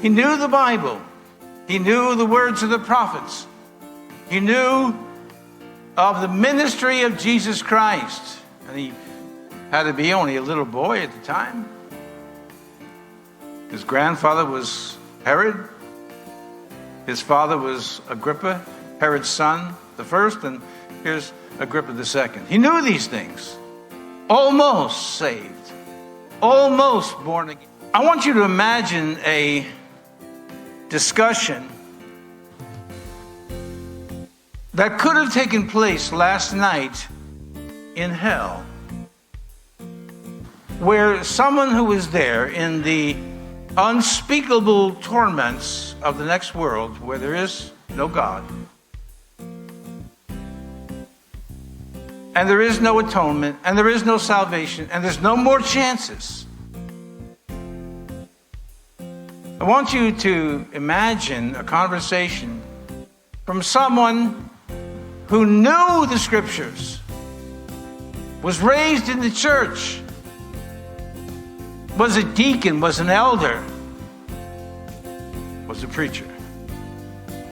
He knew the Bible. He knew the words of the prophets. He knew of the ministry of Jesus Christ. And he had to be only a little boy at the time. His grandfather was Herod. His father was Agrippa, Herod's son, the first, and here's Agrippa the second. He knew these things. Almost saved. Almost born again. I want you to imagine a discussion that could have taken place last night in hell, where someone who was there in the unspeakable torments of the next world, where there is no God, and there is no atonement, and there is no salvation, and there's no more chances. I want you to imagine a conversation from someone who knew the scriptures, was raised in the church, was a deacon, was an elder, was a preacher.